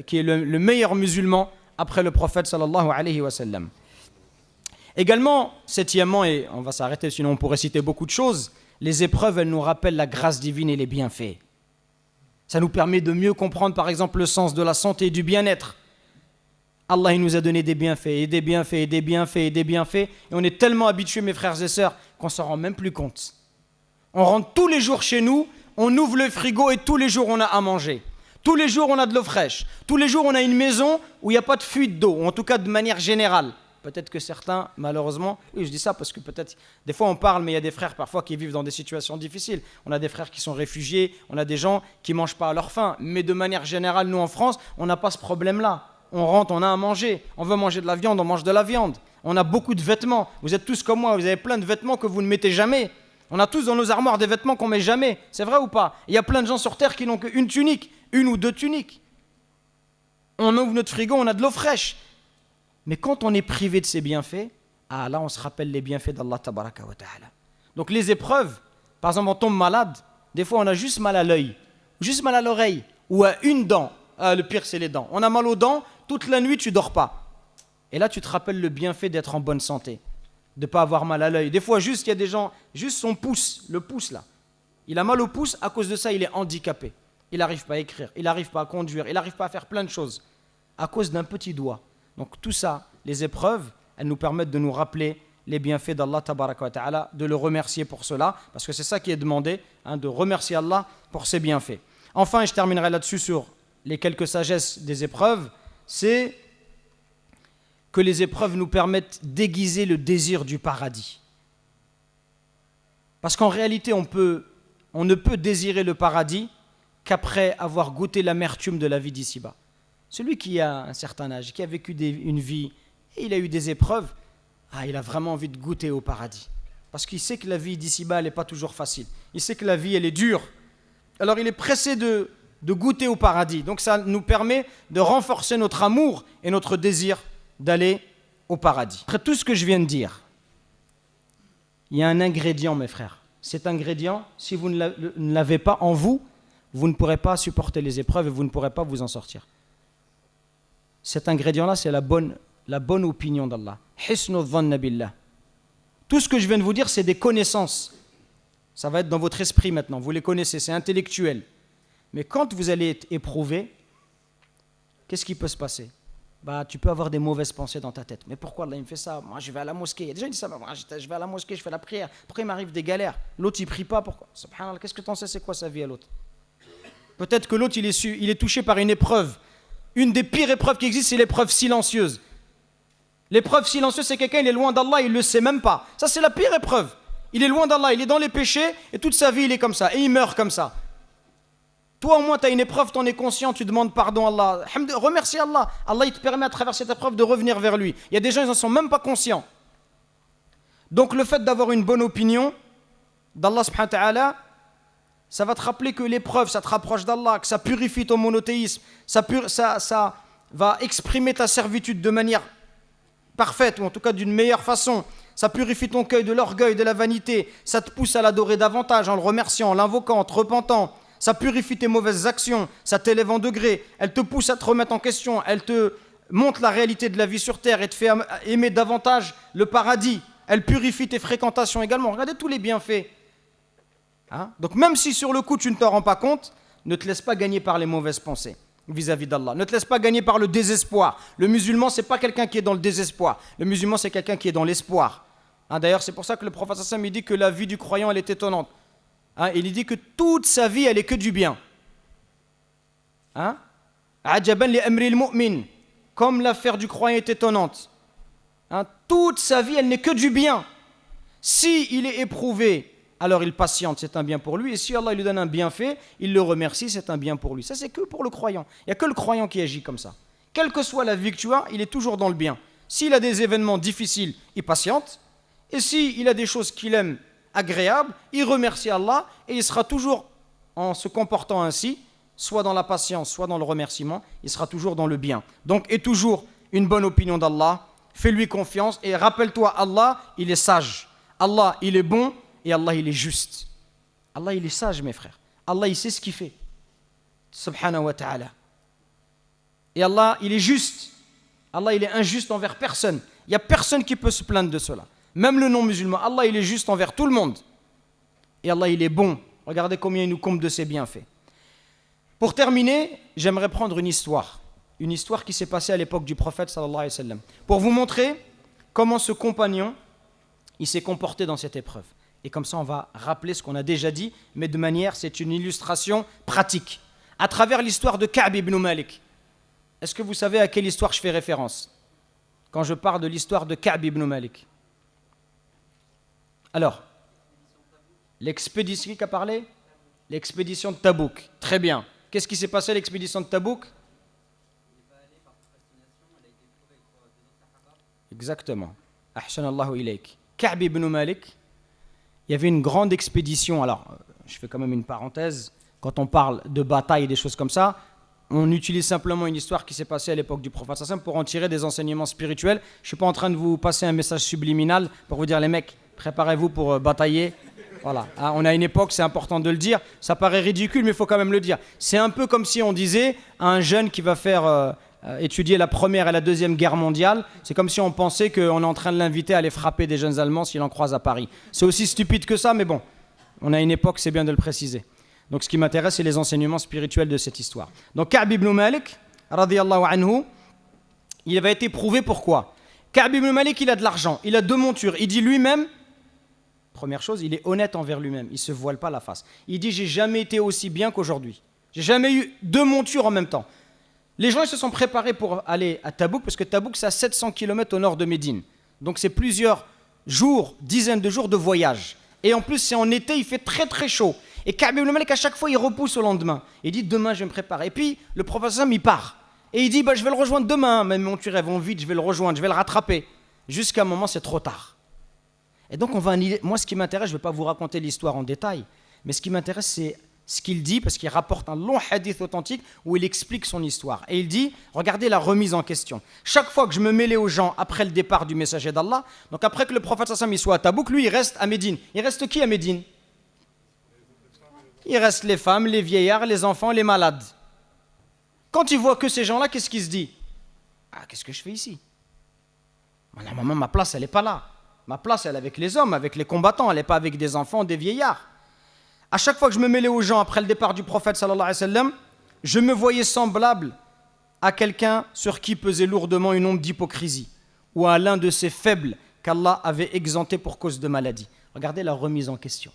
qui est le meilleur musulman après le prophète sallallahu alayhi wa sallam. Également, septièmement, et on va s'arrêter sinon on pourrait citer beaucoup de choses, les épreuves, elles nous rappellent la grâce divine et les bienfaits. Ça nous permet de mieux comprendre par exemple le sens de la santé et du bien-être. Allah il nous a donné des bienfaits, et des bienfaits, et des bienfaits, et des bienfaits. Et on est tellement habitués, mes frères et sœurs, qu'on ne s'en rend même plus compte. On rentre tous les jours chez nous, on ouvre le frigo et tous les jours on a à manger. Tous les jours on a de l'eau fraîche. Tous les jours on a une maison où il n'y a pas de fuite d'eau, ou en tout cas de manière générale. Peut-être que certains, malheureusement, oui, je dis ça parce que peut-être, des fois on parle, mais il y a des frères parfois qui vivent dans des situations difficiles. On a des frères qui sont réfugiés, on a des gens qui ne mangent pas à leur faim. Mais de manière générale, nous en France, on n'a pas ce problème-là. On rentre, on a à manger. On veut manger de la viande, on mange de la viande. On a beaucoup de vêtements. Vous êtes tous comme moi, vous avez plein de vêtements que vous ne mettez jamais. On a tous dans nos armoires des vêtements qu'on ne met jamais. C'est vrai ou pas? Il y a plein de gens sur Terre qui n'ont qu'une tunique, une ou deux tuniques. On ouvre notre frigo, on a de l'eau fraîche. Mais quand on est privé de ces bienfaits, ah là on se rappelle les bienfaits d'Allah tabaraka wa ta'ala. Donc les épreuves, par exemple on tombe malade, des fois on a juste mal à l'œil, juste mal à l'oreille, ou à une dent. Ah, le pire c'est les dents. On a mal aux dents, toute la nuit tu ne dors pas. Et là tu te rappelles le bienfait d'être en bonne santé, de ne pas avoir mal à l'œil. Des fois juste il y a des gens, juste son pouce, le pouce là, il a mal au pouce, à cause de ça il est handicapé. Il n'arrive pas à écrire, il n'arrive pas à conduire, il n'arrive pas à faire plein de choses, à cause d'un petit doigt. Donc tout ça, les épreuves, elles nous permettent de nous rappeler les bienfaits d'Allah tabaraka wa ta'ala, de le remercier pour cela, parce que c'est ça qui est demandé, de remercier Allah pour ses bienfaits. Enfin, et je terminerai là-dessus sur les quelques sagesses des épreuves, c'est que les épreuves nous permettent d'aiguiser le désir du paradis. Parce qu'en réalité, on ne peut désirer le paradis qu'après avoir goûté l'amertume de la vie d'ici-bas. Celui qui a un certain âge, qui a vécu une vie, et il a eu des épreuves, il a vraiment envie de goûter au paradis. Parce qu'il sait que la vie d'ici-bas, elle n'est pas toujours facile. Il sait que la vie, elle est dure. Alors il est pressé de goûter au paradis. Donc ça nous permet de renforcer notre amour et notre désir d'aller au paradis. Après tout ce que je viens de dire, il y a un ingrédient, mes frères. Cet ingrédient, si vous ne l'avez pas en vous, vous ne pourrez pas supporter les épreuves et vous ne pourrez pas vous en sortir. Cet ingrédient-là, c'est la bonne opinion d'Allah. Hisnu dhanna billah. Tout ce que je viens de vous dire, c'est des connaissances. Ça va être dans votre esprit maintenant, vous les connaissez, c'est intellectuel. Mais quand vous allez être éprouvé, qu'est-ce qui peut se passer? Tu peux avoir des mauvaises pensées dans ta tête. Mais pourquoi Allah il me fait ça? Moi, je vais à la mosquée. Il y a des gens qui disent ça. Moi, je vais à la mosquée, je fais la prière. Pourquoi il m'arrive des galères? L'autre, il ne prie pas. Pourquoi? Subhanallah, qu'est-ce que tu en sais? C'est quoi sa vie à l'autre? Peut-être que l'autre, il est touché par une épreuve. Une des pires épreuves qui existent, c'est l'épreuve silencieuse. L'épreuve silencieuse, c'est quelqu'un, il est loin d'Allah, il ne le sait même pas. Ça, c'est la pire épreuve. Il est loin d'Allah, il est dans les péchés, et toute sa vie, il est comme ça, et il meurt comme ça. Toi, au moins, tu as une épreuve, tu en es conscient, tu demandes pardon à Allah. Remercie Allah. Allah, il te permet à travers cette épreuve de revenir vers lui. Il y a des gens, ils n'en sont même pas conscients. Donc, le fait d'avoir une bonne opinion d'Allah subhanahu wa ta'ala, ça va te rappeler que l'épreuve, ça te rapproche d'Allah, que ça purifie ton monothéisme, ça va exprimer ta servitude de manière parfaite, ou en tout cas d'une meilleure façon. Ça purifie ton cœur de l'orgueil, de la vanité. Ça te pousse à l'adorer davantage en le remerciant, en l'invoquant, en te repentant. Ça purifie tes mauvaises actions, ça t'élève en degré. Elle te pousse à te remettre en question, elle te montre la réalité de la vie sur terre et te fait aimer davantage le paradis. Elle purifie tes fréquentations également. Regardez tous les bienfaits. Donc même si sur le coup tu ne t'en rends pas compte, ne te laisse pas gagner par les mauvaises pensées vis-à-vis d'Allah. Ne te laisse pas gagner par le désespoir. Le musulman, ce n'est pas quelqu'un qui est dans le désespoir. Le musulman, c'est quelqu'un qui est dans l'espoir. D'ailleurs, c'est pour ça que le prophète sallam, il dit que la vie du croyant, elle est étonnante. Il dit que toute sa vie, elle est que du bien. Ajaban li amri al-mu'min. Comme l'affaire du croyant est étonnante. Toute sa vie, elle n'est que du bien. Si il est éprouvé, alors il patiente, c'est un bien pour lui. Et si Allah lui donne un bienfait, il le remercie, c'est un bien pour lui. Ça, c'est que pour le croyant. Il n'y a que le croyant qui agit comme ça. Quelle que soit la vie que tu as, il est toujours dans le bien. S'il a des événements difficiles, il patiente. Et s'il a des choses qu'il aime agréables, il remercie Allah. Et il sera toujours, en se comportant ainsi, soit dans la patience, soit dans le remerciement, il sera toujours dans le bien. Donc, aie toujours une bonne opinion d'Allah. Fais-lui confiance. Et rappelle-toi, Allah, il est sage. Allah, il est bon. Et Allah, il est juste. Allah, il est sage, mes frères. Allah, il sait ce qu'il fait. Subhanahu wa ta'ala. Et Allah, il est juste. Allah, il est injuste envers personne. Il n'y a personne qui peut se plaindre de cela. Même le non-musulman. Allah, il est juste envers tout le monde. Et Allah, il est bon. Regardez combien il nous comble de ses bienfaits. Pour terminer, j'aimerais prendre une histoire. Une histoire qui s'est passée à l'époque du prophète, sallallahu alayhi wa sallam. Pour vous montrer comment ce compagnon, il s'est comporté dans cette épreuve. Et comme ça, on va rappeler ce qu'on a déjà dit, mais de manière, c'est une illustration pratique. À travers l'histoire de Ka'b ibn Malik. Est-ce que vous savez à quelle histoire je fais référence? quand je parle de l'histoire de Ka'b ibn Malik. Alors, l'expédition qui a parlé? L'expédition de Tabouk. Très bien. Qu'est-ce qui s'est passé à l'expédition de Tabouk? Exactement. Ahsanallahu ilayk. Ka'b ibn Malik, il y avait une grande expédition. Alors, je fais quand même une parenthèse. Quand on parle de bataille et des choses comme ça, on utilise simplement une histoire qui s'est passée à l'époque du prophète sallam pour en tirer des enseignements spirituels. Je ne suis pas en train de vous passer un message subliminal pour vous dire, les mecs, préparez-vous pour batailler. Voilà. On a une époque, c'est important de le dire. Ça paraît ridicule, mais il faut quand même le dire. C'est un peu comme si on disait à un jeune qui va faire étudier la première et la deuxième guerre mondiale, c'est comme si on pensait qu'on est en train de l'inviter à aller frapper des jeunes Allemands s'il en croise à Paris. C'est aussi stupide que ça, mais bon, on a une époque, c'est bien de le préciser. Donc ce qui m'intéresse, c'est les enseignements spirituels de cette histoire. Donc Ka'b ibn Malik, radiyallahu anhu, il avait été prouvé pourquoi. Ka'b ibn Malik, il a de l'argent, il a 2 montures. Il dit lui-même, première chose, il est honnête envers lui-même, il ne se voile pas la face. Il dit, j'ai jamais été aussi bien qu'aujourd'hui. J'ai jamais eu 2 montures en même temps. Les gens ils se sont préparés pour aller à Tabouk, parce que Tabouk, c'est à 700 km au nord de Médine. Donc c'est plusieurs jours, dizaines de jours de voyage. Et en plus, c'est en été, il fait très très chaud. Et Ka'b ibn Malik, à chaque fois, il repousse au lendemain. Il dit, demain, je vais me préparer. Et puis, le prophète, il part. Et il dit, je vais le rejoindre demain. Mes montures, elles vont vite, je vais le rejoindre, je vais le rattraper. Jusqu'à un moment, c'est trop tard. Et donc, moi, ce qui m'intéresse, je ne vais pas vous raconter l'histoire en détail, mais ce qui m'intéresse, c'est ce qu'il dit, parce qu'il rapporte un long hadith authentique où il explique son histoire. Et il dit, regardez la remise en question. Chaque fois que je me mêlais aux gens après le départ du messager d'Allah, donc après que le prophète il soit à Tabouk, lui, il reste à Médine. Il reste qui à Médine? Il reste les femmes, les vieillards, les enfants, les malades. Quand il voit que ces gens-là, qu'est-ce qu'il se dit? Qu'est-ce que je fais ici? Maman, ma place, elle n'est pas là. Ma place, elle est avec les hommes, avec les combattants, elle n'est pas avec des enfants, des vieillards. À chaque fois que je me mêlais aux gens après le départ du prophète sallallahu alayhi wa sallam, je me voyais semblable à quelqu'un sur qui pesait lourdement une ombre d'hypocrisie, ou à l'un de ces faibles qu'Allah avait exemptés pour cause de maladie. Regardez la remise en question.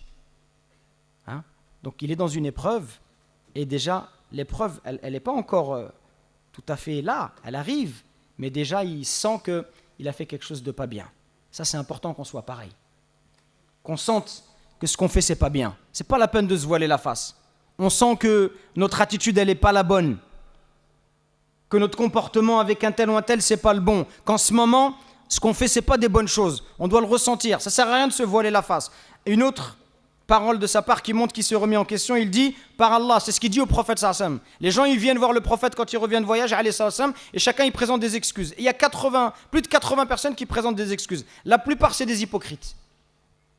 Donc il est dans une épreuve, et déjà l'épreuve, elle n'est pas encore tout à fait là, elle arrive, mais déjà il sent qu'il a fait quelque chose de pas bien. Ça, c'est important qu'on soit pareil. Qu'on sente que ce qu'on fait, c'est pas bien. C'est pas la peine de se voiler la face. On sent que notre attitude, elle n'est pas la bonne. Que notre comportement avec un tel ou un tel, c'est pas le bon. Qu'en ce moment, ce qu'on fait, c'est pas des bonnes choses. On doit le ressentir. Ça sert à rien de se voiler la face. Une autre parole de sa part qui montre qu'il se remet en question, il dit, par Allah, c'est ce qu'il dit au prophète sallallahu alayhi wa sallam. Les gens, ils viennent voir le prophète quand il revient de voyage, alayhi sallam, et chacun, il présente des excuses. Et il y a plus de 80 personnes qui présentent des excuses. La plupart, c'est des hypocrites.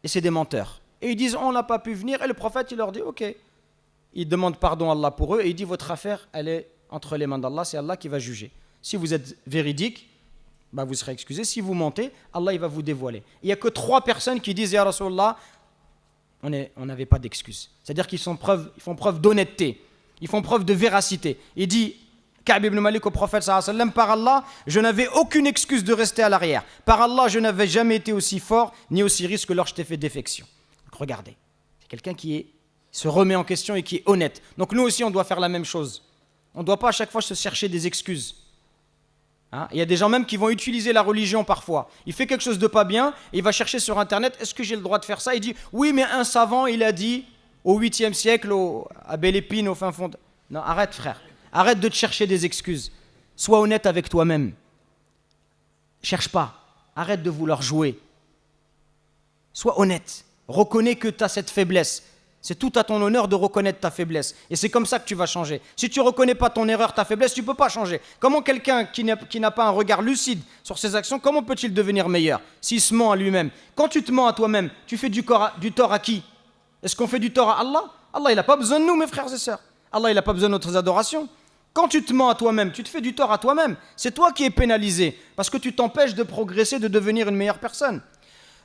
Et c'est des menteurs. Et ils disent, on n'a pas pu venir. Et le prophète, il leur dit, ok. Il demande pardon à Allah pour eux, et il dit, votre affaire, elle est entre les mains d'Allah, c'est Allah qui va juger. Si vous êtes véridique, vous serez excusé. Si vous mentez, Allah, il va vous dévoiler. Il n'y a que 3 personnes qui disent, Ya Rasulallah, on n'avait pas d'excuses. C'est-à-dire qu'ils font preuve d'honnêteté, ils font preuve de véracité. Il dit, Ka'b ibn Malik au prophète sallallahu alayhi wa sallam, par Allah, je n'avais aucune excuse de rester à l'arrière. Par Allah, je n'avais jamais été aussi fort ni aussi riche que lorsque je t'ai fait défection. Donc, regardez, c'est quelqu'un qui se remet en question et qui est honnête. Donc nous aussi, on doit faire la même chose. On ne doit pas à chaque fois se chercher des excuses. Il y a des gens même qui vont utiliser la religion parfois. Il fait quelque chose de pas bien, et il va chercher sur internet, est-ce que j'ai le droit de faire ça? Il dit, oui, mais un savant, il a dit, au 8e siècle, à Belle-Épine, au fin fond... Non, arrête frère, arrête de te chercher des excuses. Sois honnête avec toi-même. Cherche pas, arrête de vouloir jouer. Sois honnête, reconnais que tu as cette faiblesse. C'est tout à ton honneur de reconnaître ta faiblesse. Et c'est comme ça que tu vas changer. Si tu ne reconnais pas ton erreur, ta faiblesse, tu ne peux pas changer. Comment quelqu'un qui n'a pas un regard lucide sur ses actions, comment peut-il devenir meilleur s'il se ment à lui-même? Quand tu te mens à toi-même, tu fais du tort à qui? Est-ce qu'on fait du tort à Allah? Allah, il n'a pas besoin de nous, mes frères et sœurs. Allah, il n'a pas besoin de notre adoration. Quand tu te mens à toi-même, tu te fais du tort à toi-même. C'est toi qui es pénalisé parce que tu t'empêches de progresser, de devenir une meilleure personne.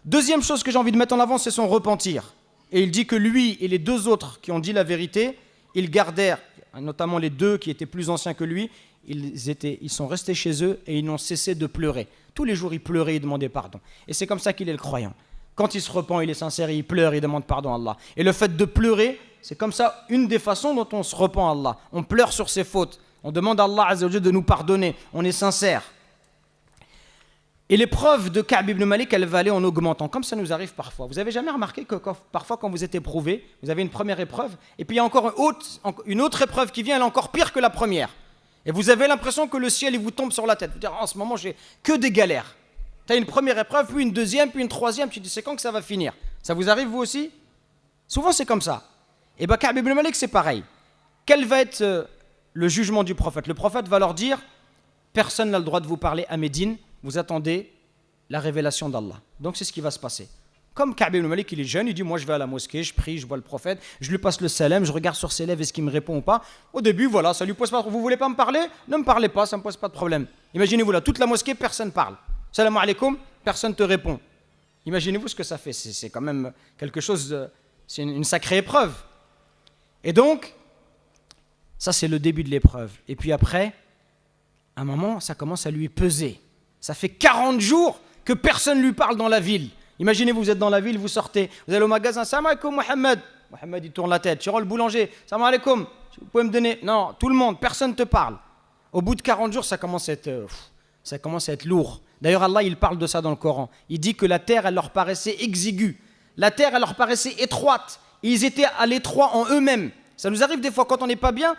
Deuxième chose que j'ai envie de mettre en avant, c'est son repentir. Et il dit que lui et les 2 autres qui ont dit la vérité, ils gardèrent, notamment les 2 qui étaient plus anciens que lui, ils sont restés chez eux et ils n'ont cessé de pleurer. Tous les jours, ils pleuraient, ils demandaient pardon. Et c'est comme ça qu'il est le croyant. Quand il se repent, il est sincère, il pleure, il demande pardon à Allah. Et le fait de pleurer, c'est comme ça une des façons dont on se repent à Allah. On pleure sur ses fautes. On demande à Allah Azza wa Jalla de nous pardonner. On est sincère. Et l'épreuve de Ka'b ibn Malik, elle va aller en augmentant, comme ça nous arrive parfois. Vous avez jamais remarqué que parfois quand vous êtes éprouvé, vous avez une première épreuve, et puis il y a encore une autre épreuve qui vient, elle est encore pire que la première. Et vous avez l'impression que le ciel il vous tombe sur la tête. Vous dites, en ce moment, j'ai que des galères. Tu as une première épreuve, puis une deuxième, puis une troisième, tu te dis, c'est quand que ça va finir? Ça vous arrive vous aussi? Souvent c'est comme ça. Et bien Ka'b ibn Malik c'est pareil. Quel va être le jugement du prophète? Le prophète va leur dire, personne n'a le droit de vous parler à Médine, vous attendez la révélation d'Allah. Donc c'est ce qui va se passer. Comme Ka'b ibn Malik, il est jeune, il dit, moi je vais à la mosquée, je prie, je vois le prophète, je lui passe le salam, je regarde sur ses lèvres, est-ce qu'il me répond ou pas. Au début, voilà, ça lui pose pas, vous voulez pas me parler? Ne me parlez pas, ça me pose pas de problème. Imaginez-vous là, toute la mosquée, personne parle. Salam alaikum, personne te répond. Imaginez-vous ce que ça fait, c'est quand même quelque chose, c'est une sacrée épreuve. Et donc, ça c'est le début de l'épreuve. Et puis après, à un moment, ça commence à lui peser. Ça fait 40 jours que personne ne lui parle dans la ville. Imaginez, vous êtes dans la ville, vous sortez, vous allez au magasin, salam alaikum Mohamed. Mohamed, il tourne la tête. Tu vois le boulanger, salam alaikum. Vous pouvez me donner? Non, tout le monde, personne ne te parle. Au bout de 40 jours, ça commence à être lourd. D'ailleurs, Allah, il parle de ça dans le Coran. Il dit que la terre, elle leur paraissait exiguë. La terre, elle leur paraissait étroite. Ils étaient à l'étroit en eux-mêmes. Ça nous arrive des fois, quand on n'est pas bien,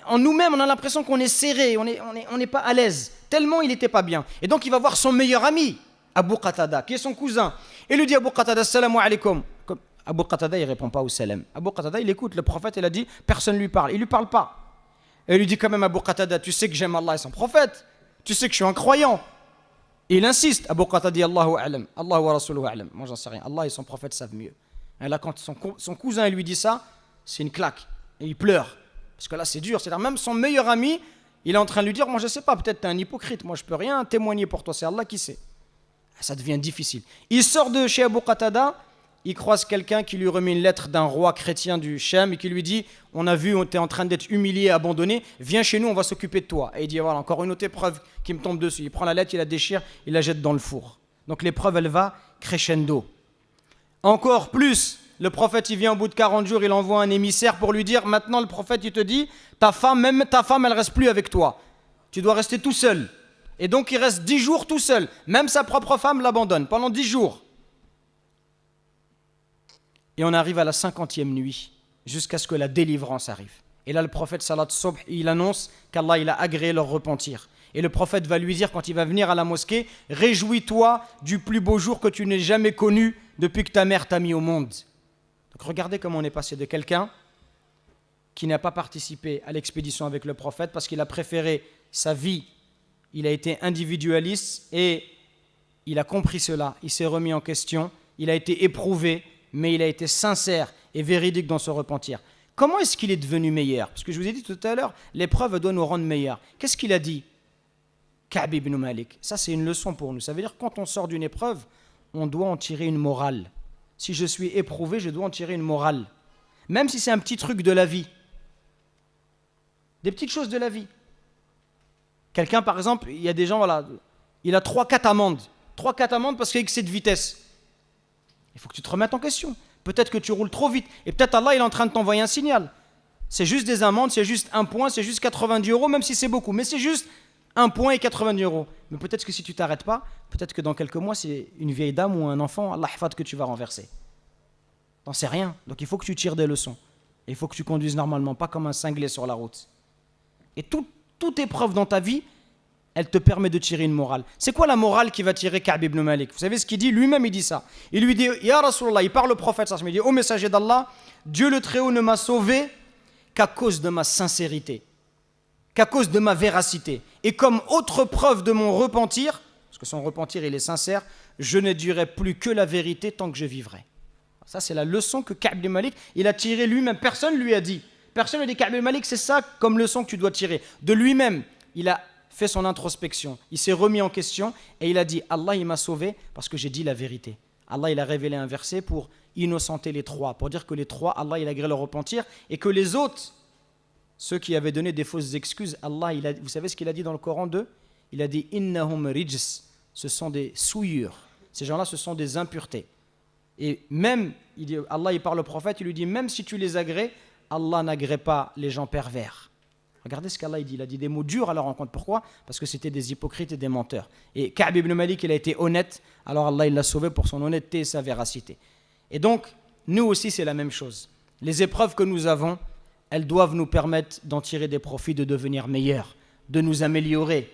en nous-mêmes, on a l'impression qu'on est serré, on n'est pas à l'aise. Tellement il n'était pas bien. Et donc, il va voir son meilleur ami, Abu Qatada, qui est son cousin. Et lui dit, Abu Qatada, salam alaikum. Abu Qatada, il ne répond pas au salam. Abu Qatada, il écoute, le prophète, il a dit, personne ne lui parle. Il ne lui parle pas. Et il lui dit quand même, Abu Qatada, tu sais que j'aime Allah et son prophète. Tu sais que je suis un croyant. Et il insiste. Abu Qatada dit, Allahu a'lam. Allahu wa rasuluhu a'lam. Moi, j'en sais rien. Allah et son prophète savent mieux. Et là, quand son cousin il lui dit ça, c'est une claque. Et il pleure. Parce que là, c'est dur. C'est-à-dire, même son meilleur ami, il est en train de lui dire, moi, je ne sais pas, peut-être tu es un hypocrite. Moi, je ne peux rien témoigner pour toi. C'est Allah qui sait. Ça devient difficile. Il sort de chez Abu Qatada. Il croise quelqu'un qui lui remet une lettre d'un roi chrétien du Cham et qui lui dit, on a vu, tu es en train d'être humilié, abandonné, viens chez nous, on va s'occuper de toi. Et il dit, voilà, encore une autre épreuve qui me tombe dessus. Il prend la lettre, il la déchire, il la jette dans le four. Donc l'épreuve, elle va crescendo. Encore plus, le prophète, il vient au bout de 40 jours, il envoie un émissaire pour lui dire, maintenant le prophète, il te dit, ta femme, elle ne reste plus avec toi. Tu dois rester tout seul. Et donc il reste 10 jours tout seul. Même sa propre femme l'abandonne pendant 10 jours. Et on arrive à la 50e nuit, jusqu'à ce que la délivrance arrive. Et là, le prophète, salat subh, il annonce qu'Allah, il a agréé leur repentir. Et le prophète va lui dire, quand il va venir à la mosquée, réjouis-toi du plus beau jour que tu n'aies jamais connu depuis que ta mère t'a mis au monde. Donc regardez comment on est passé de quelqu'un qui n'a pas participé à l'expédition avec le prophète parce qu'il a préféré sa vie, il a été individualiste et il a compris cela, il s'est remis en question, il a été éprouvé, mais il a été sincère et véridique dans son repentir. Comment est-ce qu'il est devenu meilleur? Parce que je vous ai dit tout à l'heure, l'épreuve doit nous rendre meilleurs. Qu'est-ce qu'il a dit? Ka'b ibn Malik. Ça, c'est une leçon pour nous. Ça veut dire que quand on sort d'une épreuve, on doit en tirer une morale. Si je suis éprouvé, je dois en tirer une morale. Même si c'est un petit truc de la vie. Des petites choses de la vie. Quelqu'un, par exemple, il y a des gens, voilà, il a 3-4 amendes. 3-4 amendes parce qu'il excès de vitesse. Il faut que tu te remettes en question. Peut-être que tu roules trop vite. Et peut-être Allah, il est en train de t'envoyer un signal. C'est juste des amendes, c'est juste un point, c'est juste 90 €, même si c'est beaucoup. Mais c'est juste un point et 90 €. Mais peut-être que si tu ne t'arrêtes pas, peut-être que dans quelques mois, c'est une vieille dame ou un enfant, Allah hafad, que tu vas renverser. T'en sais rien. Donc il faut que tu tires des leçons. Et il faut que tu conduises normalement, pas comme un cinglé sur la route. Et toute épreuve dans ta vie, elle te permet de tirer une morale. C'est quoi la morale qui va tirer Ka'b ibn Malik? Vous savez ce qu'il dit? Lui-même, il dit ça. Il lui dit, Ya Rasulallah, il parle au prophète, il dit, ô messager d'Allah, Dieu le Très-Haut ne m'a sauvé qu'à cause de ma sincérité, qu'à cause de ma véracité. Et comme autre preuve de mon repentir, parce que son repentir, il est sincère, je ne dirai plus que la vérité tant que je vivrai. Ça, c'est la leçon que Ka'b ibn Malik, il a tiré lui-même. Personne ne lui a dit. Personne ne lui a dit, Ka'b ibn Malik, c'est ça comme leçon que tu dois tirer. De lui-même, il a fait son introspection, il s'est remis en question et il a dit, Allah il m'a sauvé parce que j'ai dit la vérité. Allah il a révélé un verset pour innocenter les trois, pour dire que les trois, Allah il a agréé leur repentir et que les autres, ceux qui avaient donné des fausses excuses, Allah, vous savez ce qu'il a dit dans le Coran d'eux? Il a dit, innahum rijs, ce sont des souillures. Ces gens-là, ce sont des impuretés. Et même, Allah il parle au prophète, il lui dit, même si tu les agrées, Allah n'agrée pas les gens pervers. Regardez ce qu'Allah dit. Il a dit des mots durs à leur rencontre. Pourquoi? Parce que c'était des hypocrites et des menteurs. Et Ka'b ibn Malik, il a été honnête. Alors Allah, il l'a sauvé pour son honnêteté et sa véracité. Et donc, nous aussi, c'est la même chose. Les épreuves que nous avons, elles doivent nous permettre d'en tirer des profits, de devenir meilleurs, de nous améliorer.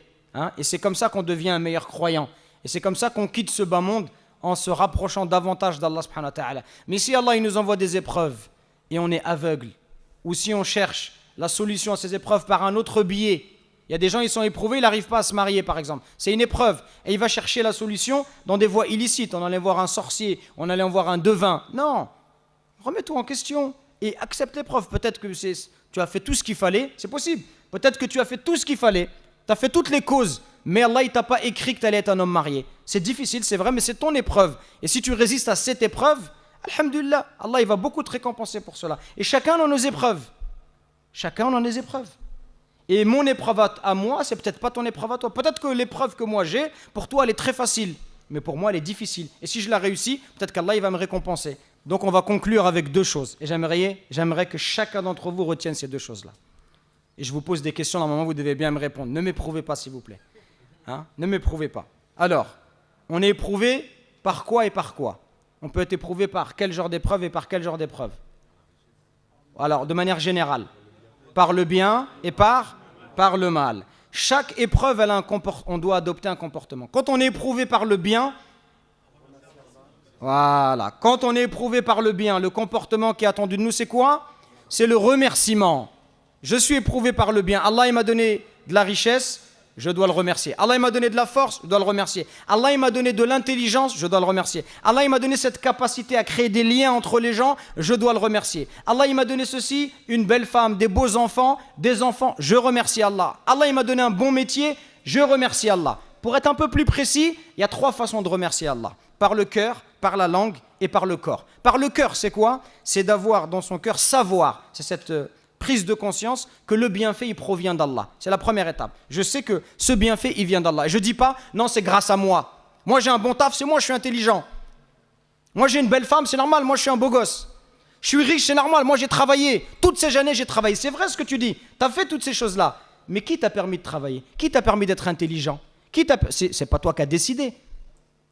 Et c'est comme ça qu'on devient un meilleur croyant. Et c'est comme ça qu'on quitte ce bas monde en se rapprochant davantage d'Allah subhanahu wa ta'ala. Mais si Allah il nous envoie des épreuves et on est aveugle, ou si on cherche la solution à ces épreuves par un autre biais, il y a des gens, ils sont éprouvés, ils n'arrivent pas à se marier par exemple. C'est une épreuve. Et il va chercher la solution dans des voies illicites. On allait voir un sorcier, on allait voir un devin. Non, remets-toi en question et accepte l'épreuve. Peut-être que tu as fait tout ce qu'il fallait, c'est possible. Peut-être que tu as fait tout ce qu'il fallait, tu as fait toutes les causes, mais Allah il t'a pas écrit que tu allais être un homme marié. C'est difficile, c'est vrai, mais c'est ton épreuve. Et si tu résistes à cette épreuve, alhamdulillah, Allah il va beaucoup te récompenser pour cela. Et chacun a nos épreuves. Chacun a des épreuves. Et mon épreuve à moi, c'est peut-être pas ton épreuve à toi. Peut-être que l'épreuve que moi j'ai, pour toi elle est très facile, mais pour moi elle est difficile. Et si je la réussis, peut-être qu'Allah il va me récompenser. Donc on va conclure avec deux choses. Et j'aimerais que chacun d'entre vous retienne ces deux choses-là. Et je vous pose des questions, normalement vous devez bien me répondre. Ne m'éprouvez pas s'il vous plaît. Ne m'éprouvez pas. Alors, on est éprouvé par quoi et par quoi? On peut être éprouvé par quel genre d'épreuve et par quel genre d'épreuve? Alors, de manière générale, par le bien et par le mal. Chaque épreuve, on doit adopter un comportement. Quand on est éprouvé par le bien, voilà. Quand on est éprouvé par le bien, le comportement qui est attendu de nous, c'est quoi? C'est le remerciement. Je suis éprouvé par le bien. Allah il m'a donné de la richesse, je dois le remercier. Allah il m'a donné de la force, je dois le remercier. Allah il m'a donné de l'intelligence, je dois le remercier. Allah il m'a donné cette capacité à créer des liens entre les gens, je dois le remercier. Allah il m'a donné ceci, une belle femme, des beaux enfants, des enfants, je remercie Allah. Allah il m'a donné un bon métier, je remercie Allah. Pour être un peu plus précis, il y a 3 façons de remercier Allah. Par le cœur, par la langue et par le corps. Par le cœur, c'est quoi? C'est d'avoir dans son cœur savoir, c'est cette prise de conscience que le bienfait, il provient d'Allah. C'est la première étape. Je sais que ce bienfait, il vient d'Allah. Et je ne dis pas, non, c'est grâce à moi. Moi, j'ai un bon taf, c'est moi, je suis intelligent. Moi, j'ai une belle femme, c'est normal, moi, je suis un beau gosse. Je suis riche, c'est normal, moi, j'ai travaillé. Toutes ces années, j'ai travaillé. C'est vrai ce que tu dis. Tu as fait toutes ces choses-là. Mais qui t'a permis de travailler? Qui t'a permis d'être intelligent? C'est pas toi qui as décidé.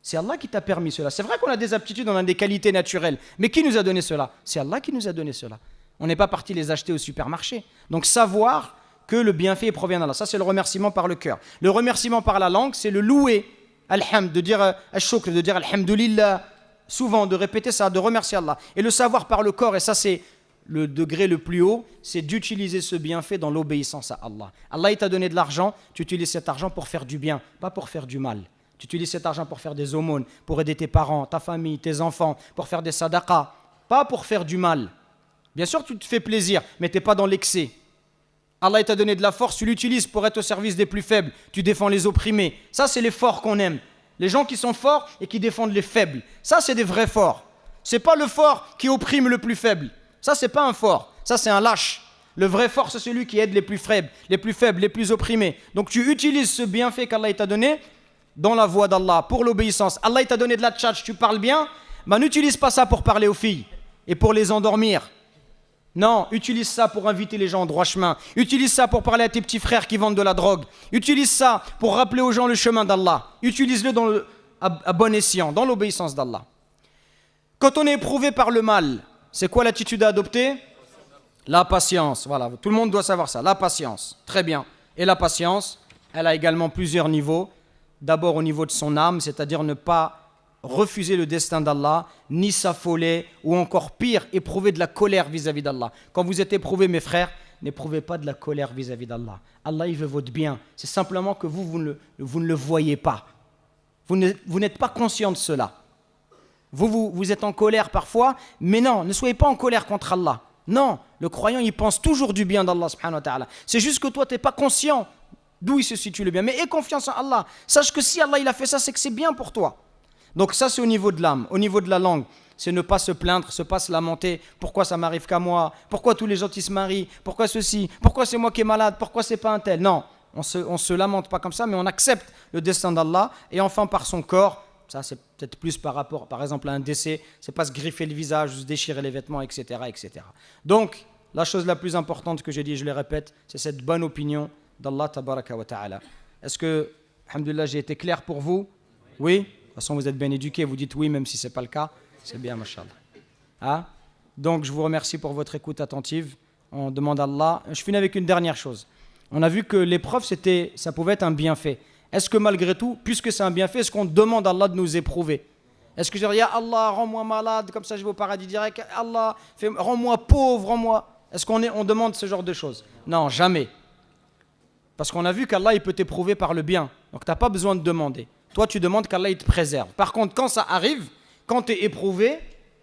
C'est Allah qui t'a permis cela. C'est vrai qu'on a des aptitudes, on a des qualités naturelles. Mais qui nous a donné cela? C'est Allah qui nous a donné cela. On n'est pas parti les acheter au supermarché. Donc savoir que le bienfait provient d'Allah. Ça, c'est le remerciement par le cœur. Le remerciement par la langue, c'est le louer. Alhamd, de dire al-shukr, de dire alhamdulillah. Souvent, de répéter ça, de remercier Allah. Et le savoir par le corps, et ça, c'est le degré le plus haut, c'est d'utiliser ce bienfait dans l'obéissance à Allah. Allah, il t'a donné de l'argent, tu utilises cet argent pour faire du bien, pas pour faire du mal. Tu utilises cet argent pour faire des aumônes, pour aider tes parents, ta famille, tes enfants, pour faire des sadaqas, pas pour faire du mal. Bien sûr, tu te fais plaisir, mais tu n'es pas dans l'excès. Allah t'a donné de la force, tu l'utilises pour être au service des plus faibles. Tu défends les opprimés. Ça, c'est les forts qu'on aime. Les gens qui sont forts et qui défendent les faibles. Ça, c'est des vrais forts. Ce n'est pas le fort qui opprime le plus faible. Ça, ce n'est pas un fort. Ça, c'est un lâche. Le vrai fort, c'est celui qui aide les plus faibles, les plus opprimés. Donc, tu utilises ce bienfait qu'Allah t'a donné dans la voie d'Allah, pour l'obéissance. Allah t'a donné de la tchatch, tu parles bien, n'utilise pas ça pour parler aux filles et pour les endormir. Non, utilise ça pour inviter les gens au droit chemin. Utilise ça pour parler à tes petits frères qui vendent de la drogue. Utilise ça pour rappeler aux gens le chemin d'Allah. Utilise-le à bon escient, dans l'obéissance d'Allah. Quand on est éprouvé par le mal, c'est quoi l'attitude à adopter? La patience. Voilà, tout le monde doit savoir ça. La patience. Très bien. Et la patience, elle a également plusieurs niveaux. D'abord au niveau de son âme, c'est-à-dire ne pas refuser le destin d'Allah, ni s'affoler, ou encore pire, éprouver de la colère vis-à-vis d'Allah. Quand vous êtes éprouvés, mes frères, n'éprouvez pas de la colère vis-à-vis d'Allah. Allah, il veut votre bien. C'est simplement que vous ne le voyez pas. Vous n'êtes pas conscient de cela. Vous êtes en colère parfois, mais non, ne soyez pas en colère contre Allah. Non, le croyant, il pense toujours du bien d'Allah subhanahu wa ta'ala. C'est juste que toi, tu n'es pas conscient d'où il se situe le bien. Mais aie confiance en Allah. Sache que si Allah il a fait ça, c'est que c'est bien pour toi. Donc ça, c'est au niveau de l'âme. Au niveau de la langue, c'est ne pas se plaindre, ne pas se lamenter. Pourquoi ça m'arrive qu'à moi? Pourquoi tous les gens ils se marient? Pourquoi ceci? Pourquoi c'est moi qui est malade? Pourquoi c'est pas un tel? Non, on se lamente pas comme ça, mais on accepte le destin d'Allah. Et enfin, par son corps, ça c'est peut-être plus par rapport, par exemple, à un décès, c'est pas se griffer le visage, se déchirer les vêtements, etc., etc. Donc, la chose la plus importante que j'ai dit, je le répète, c'est cette bonne opinion d'Allah tabaraka wa ta'ala. Est-ce que, alhamdoulilah, j'ai été clair pour vous? Oui? De toute façon, vous êtes bien éduqués, vous dites oui, même si ce n'est pas le cas. C'est bien, mashallah. Hein? Donc, je vous remercie pour votre écoute attentive. On demande à Allah. Je finis avec une dernière chose. On a vu que l'épreuve, ça pouvait être un bienfait. Est-ce que malgré tout, puisque c'est un bienfait, est-ce qu'on demande à Allah de nous éprouver? Est-ce que je dis, ya Allah, rends-moi malade, comme ça je vais au paradis direct. Allah, rends-moi pauvre, rends-moi. Est-ce qu'on demande ce genre de choses? Non, jamais. Parce qu'on a vu qu'Allah, il peut t'éprouver par le bien. Donc, tu n'as pas besoin de demander. Toi, tu demandes qu'Allah, il te préserve. Par contre, quand ça arrive, quand tu es éprouvé,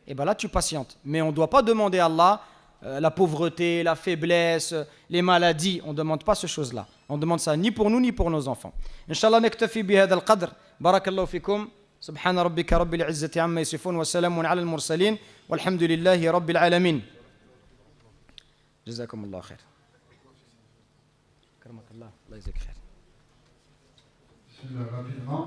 eh ben là, tu patientes. Mais on ne doit pas demander à Allah la pauvreté, la faiblesse, les maladies. On ne demande pas ces choses-là. On demande ça ni pour nous, ni pour nos enfants. Inch'Allah, naktafi bihada al-qadr. Barakallahu fikum. سبحان ربك رب العزة عما يصفون وسلام على المرسلين والحمد لله رب العالمين جزاكم الله خير كرمك الله الله يجزيك خير rapidement